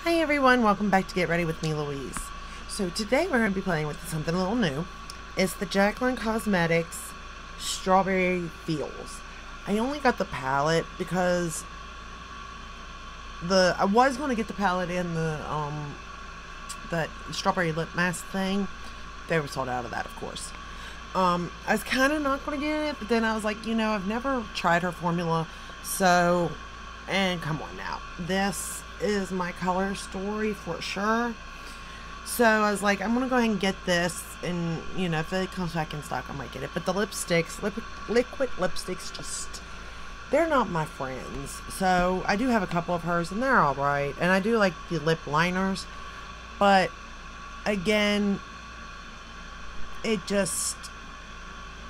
Hi everyone, welcome back to Get Ready with me, Louise. So today we're going to be playing with something a little new. It's the Jaclyn Cosmetics Strawberry Feels. I only got the palette because I was going to get the palette in the that strawberry lip mask thing. They were sold out of that, of course. I was kind of not going to get it, but then I was like, you know, I've never tried her formula, so, and come on now, this is my color story for sure. So I was like, I'm gonna go ahead and get this, and you know, if it comes back in stock, I might get it. But the lipsticks, liquid lipsticks, just, they're not my friends. So I do have a couple of hers, and they're all right. And I do like the lip liners, but again, I just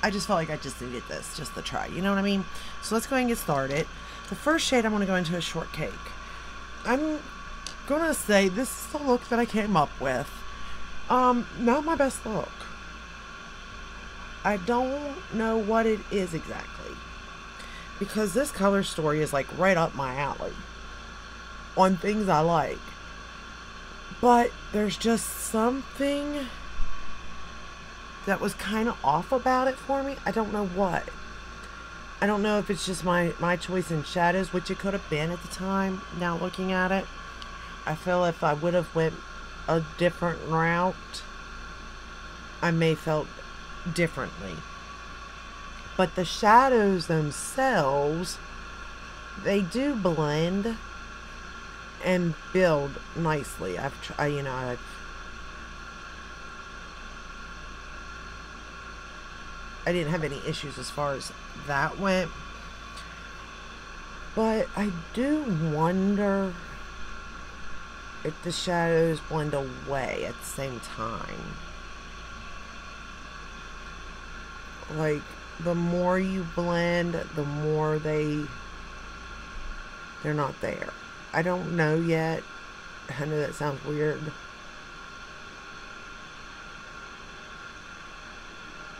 felt like I just needed this just to try. You know what I mean? So let's go ahead and get started. The first shade I'm gonna go into is Shortcake. I'm gonna say this is the look that I came up with. Not my best look. I don't know what it is exactly, because this color story is like right up my alley on things I like, but there's just something that was kind of off about it for me. I don't know what. I don't know if it's just my choice in shadows, which it could have been at the time. Now looking at it, I feel if I would have went a different route, I may have felt differently. But the shadows themselves, they do blend and build nicely. I didn't have any issues as far as that went. But I do wonder if the shadows blend away at the same time. Like, the more you blend, the more they're not there. I don't know yet. I know that sounds weird,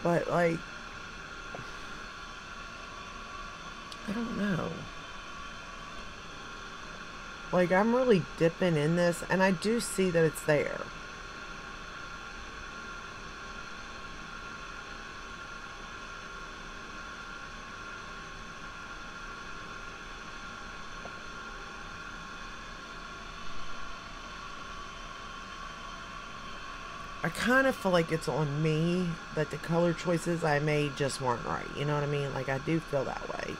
but like, I don't know. Like, I'm really dipping in this, and I do see that it's there. I kind of feel like it's on me that the color choices I made just weren't right. You know what I mean? Like, I do feel that way.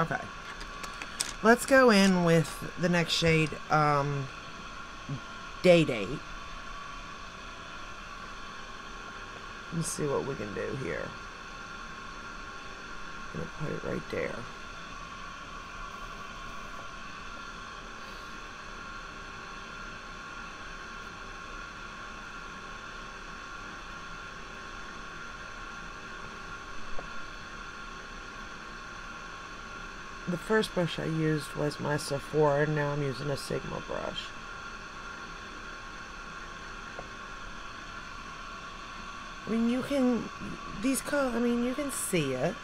Okay. Let's go in with the next shade, Day Date. Let's see what we can do here. I'm gonna put it right there. The first brush I used was my Sephora, and now I'm using a Sigma brush. I mean, you can, these colors, I mean, you can see it.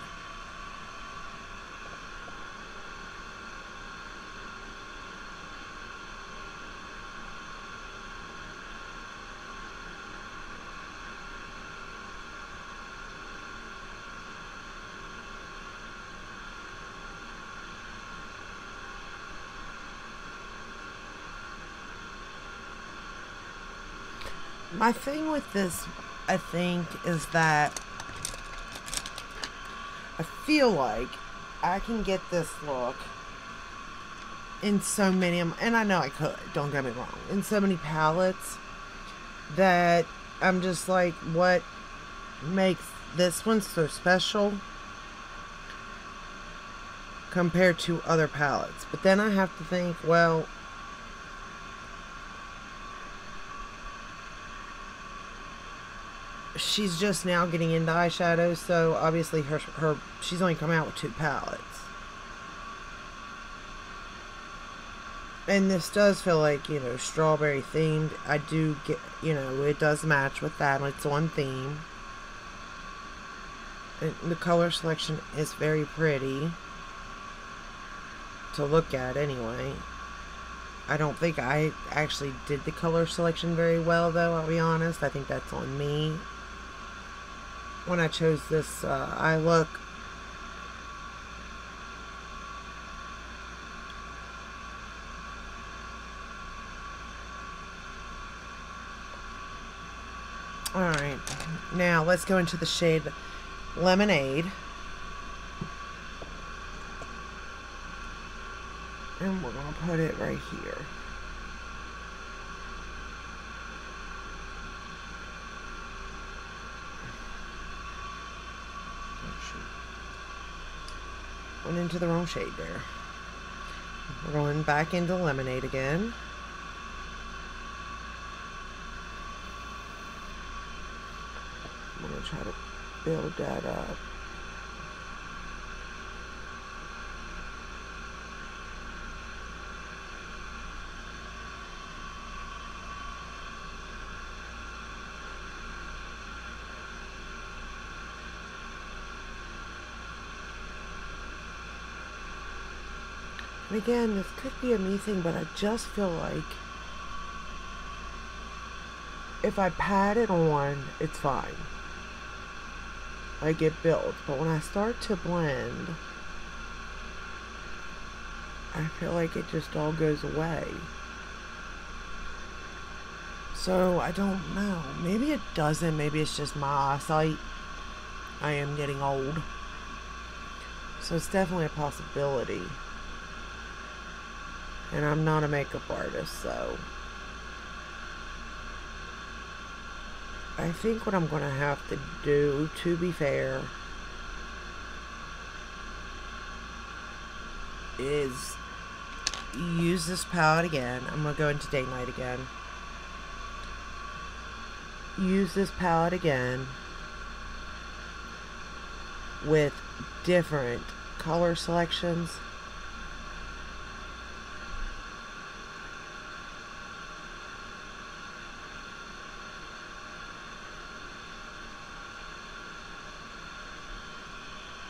My thing with this, I think, is that I feel like I can get this look in so many, and I know I could, don't get me wrong, in so many palettes that I'm just like, what makes this one so special compared to other palettes? But then I have to think, well, she's just now getting into eyeshadows, so obviously she's only come out with 2 palettes. And this does feel like, you know, strawberry themed. I do get, you know, it does match with that. It's on theme. And the color selection is very pretty to look at anyway. I don't think I actually did the color selection very well, though, I'll be honest. I think that's on me. When I chose this eye look, alright, now let's go into the shade Lemonade. And we're going to put it right here. Went into the wrong shade there. We're going back into Lemonade again. I'm going to try to build that up. And again, this could be a me thing, but I just feel like if I pat it on, it's fine. Like it builds. But when I start to blend, I feel like it just all goes away. So I don't know. Maybe it doesn't. Maybe it's just my eyesight. I am getting old. So it's definitely a possibility. And I'm not a makeup artist, so I think what I'm going to have to do, to be fair, is use this palette again. I'm going to go into Date Night again. Use this palette again with different color selections.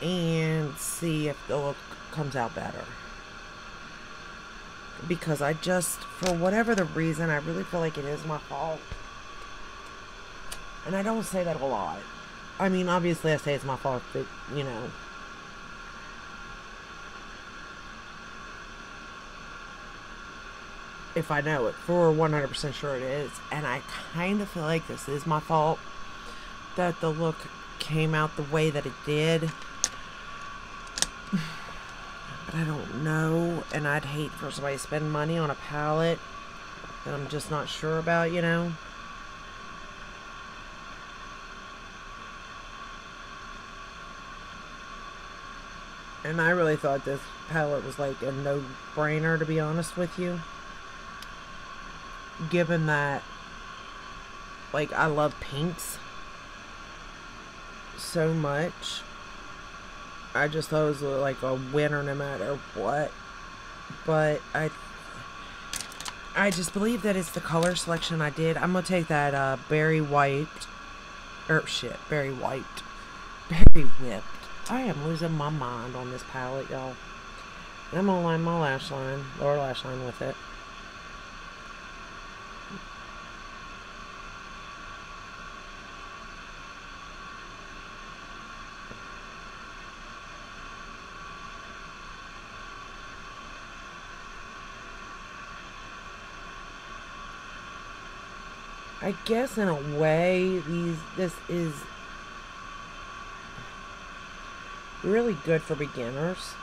And see if the look comes out better. Because I just, for whatever the reason, I really feel like it is my fault. And I don't say that a lot. I mean, obviously I say it's my fault, but, you know. If I know it, for 100% sure it is. And I kind of feel like this is my fault. That the look came out the way that it did. But I don't know, and I'd hate for somebody to spend money on a palette that I'm just not sure about, you know? And I really thought this palette was like a no-brainer, to be honest with you. Given that, like, I love pinks so much. I just thought it was like a winner no matter what. But I just believe that it's the color selection I did. I'm going to take that berry white. Berry white. Berry whipped. I am losing my mind on this palette, y'all. And I'm going to line my lash line, lower lash line with it. I guess in a way, this is really good for beginners.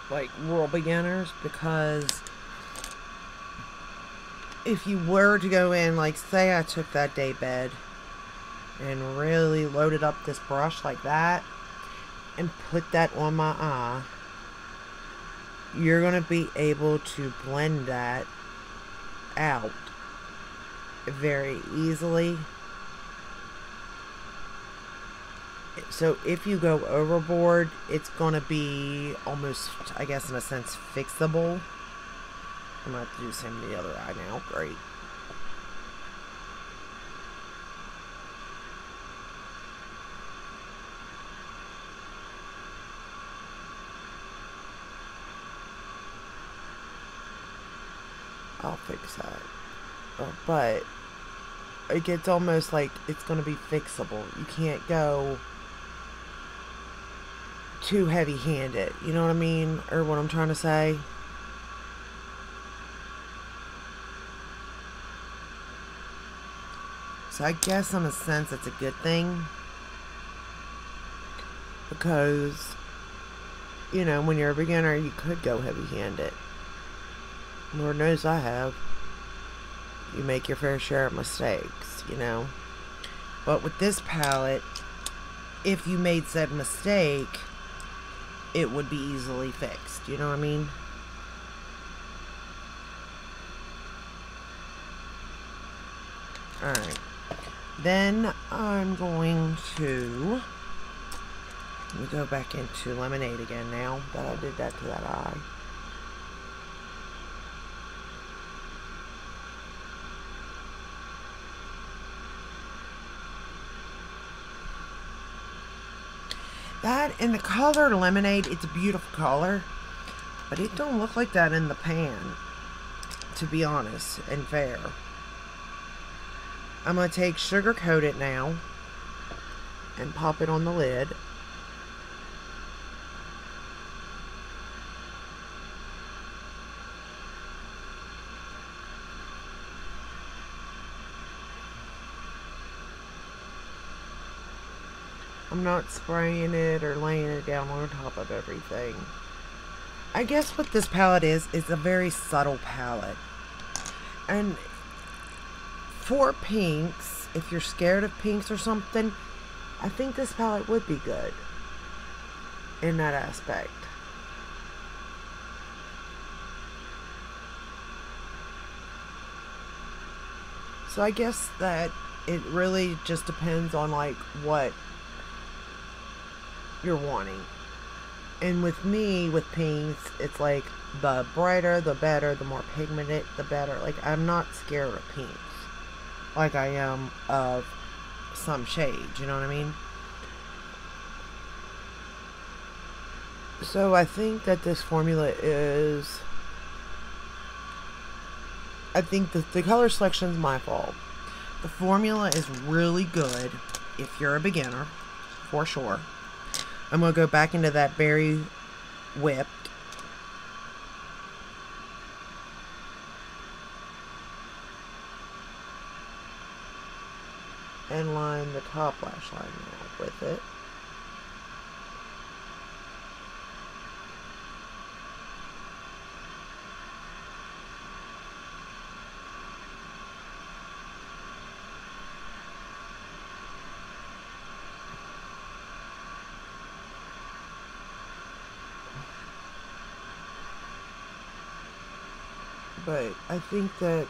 Like real beginners, because if you were to go in, like say I took that day bed and really loaded up this brush like that and put that on my eye, you're going to be able to blend that out very easily. So if you go overboard, it's going to be almost, I guess, in a sense, fixable. I'm going to have to do the same to the other eye now. Great. I'll fix that. But it gets almost like it's going to be fixable. You can't go too heavy-handed. You know what I mean? Or what I'm trying to say? So I guess in a sense it's a good thing. Because, you know, when you're a beginner, you could go heavy-handed. Lord knows I have. You make your fair share of mistakes, you know. But with this palette, if you made said mistake, it would be easily fixed. You know what I mean? Alright. Then I'm going to... Let me go back into Lemonade again now that I did that to that eye. That, in the color Lemonade, it's a beautiful color. But it don't look like that in the pan, to be honest and fair. I'm going to take Sugar Coat It now and pop it on the lid. I'm not spraying it or laying it down on top of everything. I guess what this palette is a very subtle palette. And for pinks, if you're scared of pinks or something, I think this palette would be good in that aspect. So I guess that it really just depends on like what you're wanting. And with me, with pinks, it's like the brighter, the better, the more pigmented, the better. Like, I'm not scared of pinks like I am of some shades, you know what I mean? So I think that this formula is... I think that the color selection is my fault. The formula is really good if you're a beginner, for sure. I'm going to go back into that Berry Whipped. And line the top lash line now with it. But I think that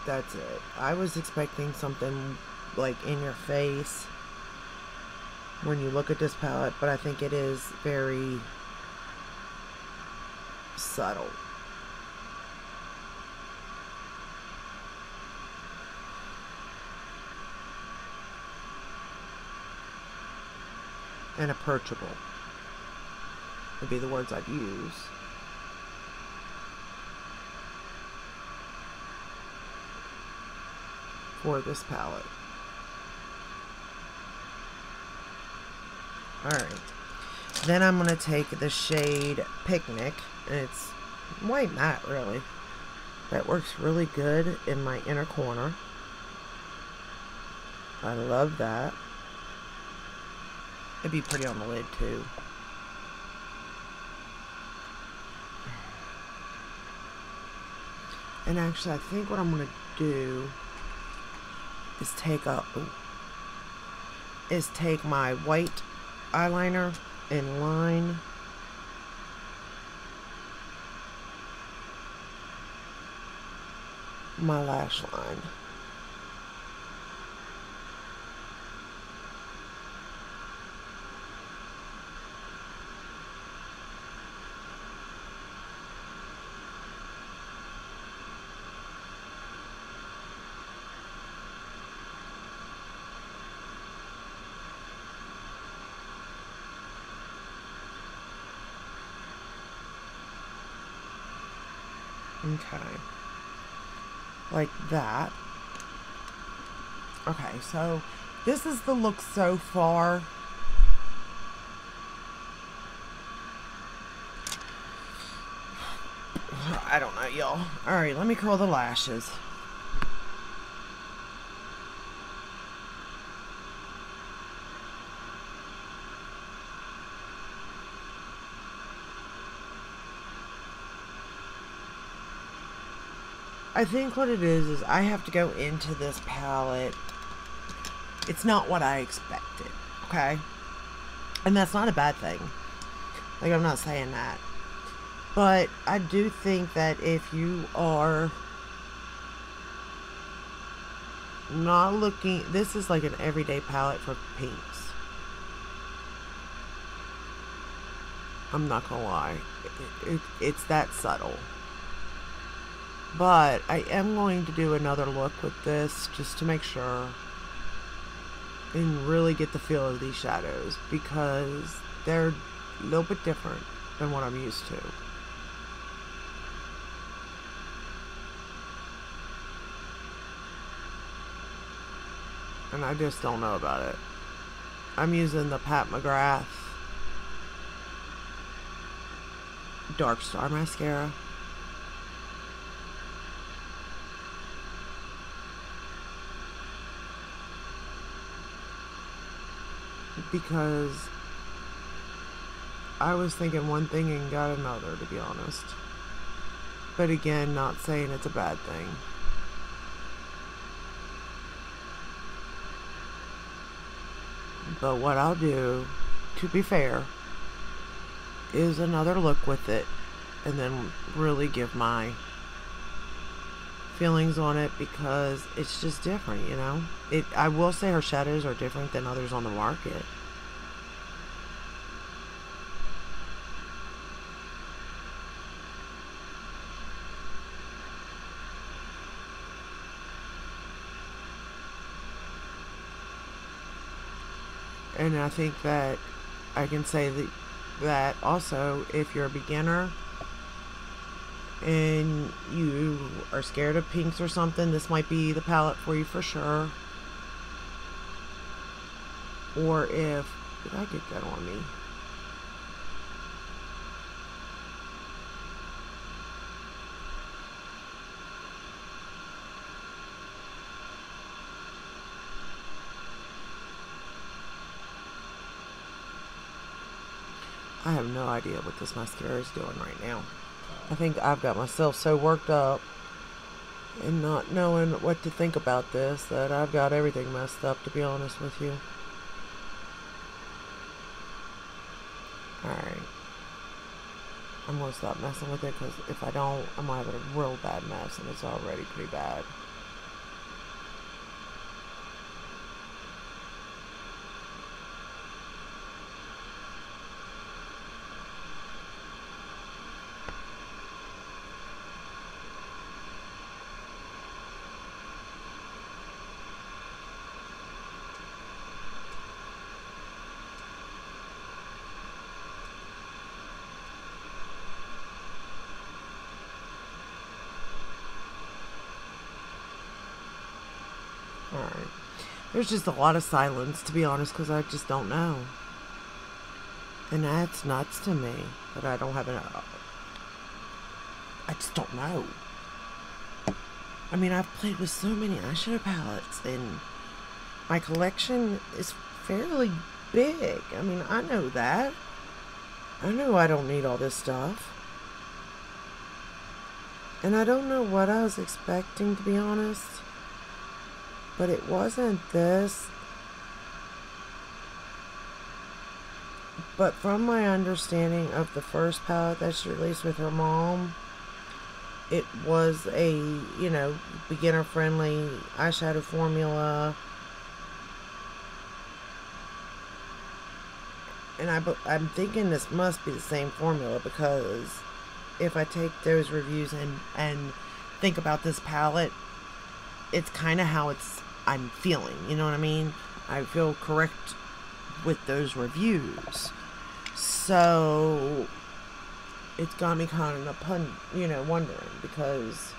that's it. I was expecting something like in your face when you look at this palette, but I think it is very subtle. And approachable would be the words I'd use. For this palette. Alright. Then I'm going to take the shade Picnic. And it's white matte, really. That works really good in my inner corner. I love that. It'd be pretty on the lid, too. And actually, I think what I'm going to do is take my white eyeliner and line my lash line. Okay. Like that. Okay, so this is the look so far. I don't know, y'all. Alright, let me curl the lashes. I think what it is I have to go into this palette. It's not what I expected, okay? And that's not a bad thing. Like, I'm not saying that. But I do think that if you are not looking... This is like an everyday palette for pinks. I'm not gonna lie. It's that subtle. But I am going to do another look with this just to make sure and really get the feel of these shadows, because they're a little bit different than what I'm used to. And I just don't know about it. I'm using the Pat McGrath Dark Star Mascara. Because I was thinking one thing and got another, to be honest. But again, not saying it's a bad thing. But what I'll do, to be fair, is another look with it and then really give my feelings on it, because it's just different, you know. I will say her shadows are different than others on the market. And I think that I can say that also, if you're a beginner and you are scared of pinks or something, this might be the palette for you for sure. Or if... Did I get that on me? I have no idea what this mascara is doing right now. I think I've got myself so worked up and not knowing what to think about this that I've got everything messed up, to be honest with you. Alright. I'm going to stop messing with it, because if I don't, I'm going to have a real bad mess, and it's already pretty bad. Alright. There's just a lot of silence, to be honest, because I just don't know. And that's nuts to me, that I don't have I just don't know. I mean, I've played with so many eyeshadow palettes, and my collection is fairly big. I mean, I know that. I know I don't need all this stuff. And I don't know what I was expecting, to be honest. But it wasn't this. But from my understanding of the first palette that she released with her mom, it was a, you know, beginner-friendly eyeshadow formula. And I'm thinking this must be the same formula, because if I take those reviews and think about this palette, it's kind of how I'm feeling, you know what I mean? I feel correct with those reviews. So it's got me kind of wondering, because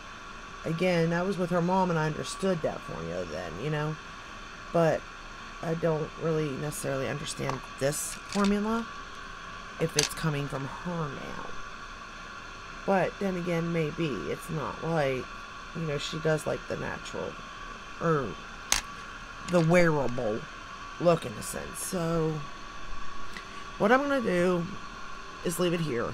again, I was with her mom and I understood that formula then, but I don't really necessarily understand this formula if it's coming from her now. But then again, maybe it's not like, she does like the natural or the wearable look in a sense. So what I'm going to do is leave it here.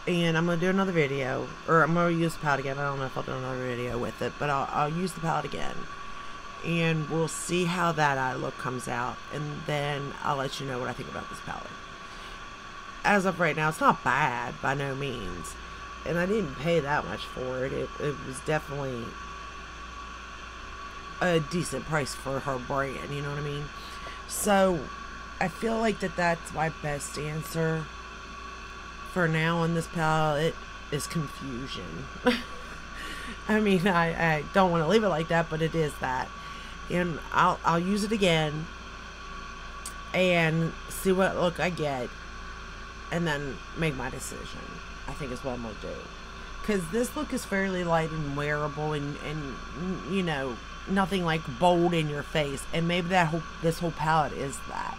And I'm going to do another video, or I'm going to use the palette again. I don't know if I'll do another video with it, but I'll use the palette again. And we'll see how that eye look comes out. And then I'll let you know what I think about this palette. As of right now, it's not bad by no means. And I didn't pay that much for it. It was definitely a decent price for her brand, you know what I mean? So I feel like that's my best answer for now on this palette is confusion. I mean, I don't want to leave it like that, but it is that. And I'll use it again and see what look I get, and then make my decision, I think is what I'm going to do. Because this look is fairly light and wearable, and nothing like bold in your face. And maybe this whole palette is that.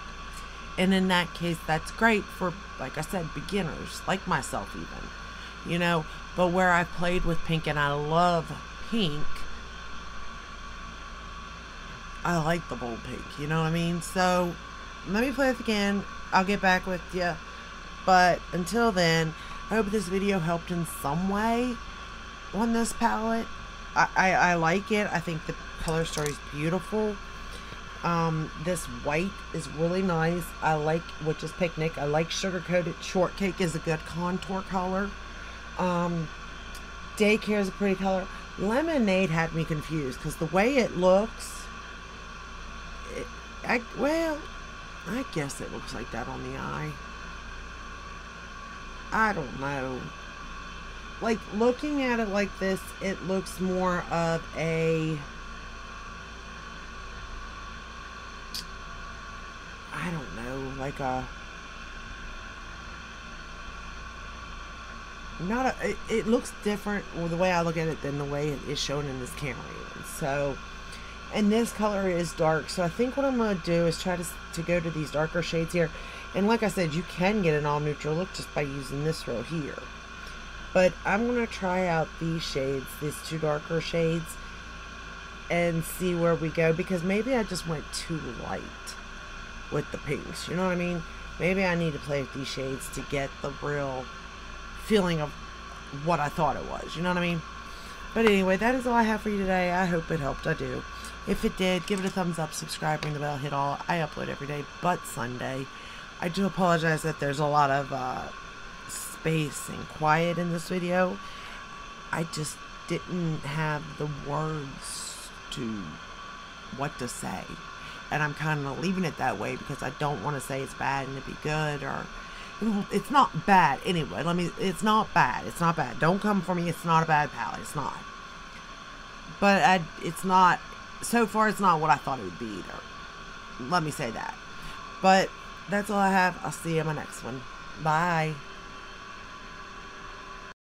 And in that case, that's great for, like I said, beginners, like myself even, But where I've played with pink and I love pink, I like the bold pink, you know what I mean? So let me play it again. I'll get back with you. But until then, I hope this video helped in some way on this palette. I like it. I think the color story is beautiful. This white is really nice. I like, which is Picnic. I like Sugar Coated Shortcake is a good contour color. Daycare is a pretty color. Lemonade had me confused because the way it looks, I guess it looks like that on the eye. I don't know. Like, looking at it like this, it looks more of a, I don't know, like a, it looks different, or the way I look at it, than the way it is shown in this camera even. So, and this color is dark, so I think what I'm going to do is try to go to these darker shades here. And like I said, you can get an all neutral look just by using this row here. But I'm going to try out these shades, these two darker shades, and see where we go. Because maybe I just went too light with the pinks. You know what I mean? Maybe I need to play with these shades to get the real feeling of what I thought it was. You know what I mean? But anyway, that is all I have for you today. I hope it helped. I do. If it did, give it a thumbs up, subscribe, ring the bell, hit all. I upload every day but Sunday. I do apologize that there's a lot of space and quiet in this video. I just didn't have the words to what to say, and I'm kind of leaving it that way because I don't want to say it's bad and it'd be good, or it's not bad anyway. It's not bad. It's not bad. Don't come for me. It's not a bad palette. It's not. But it's not, so far it's not what I thought it would be either. Let me say that. But that's all I have. I'll see you in my next one. Bye.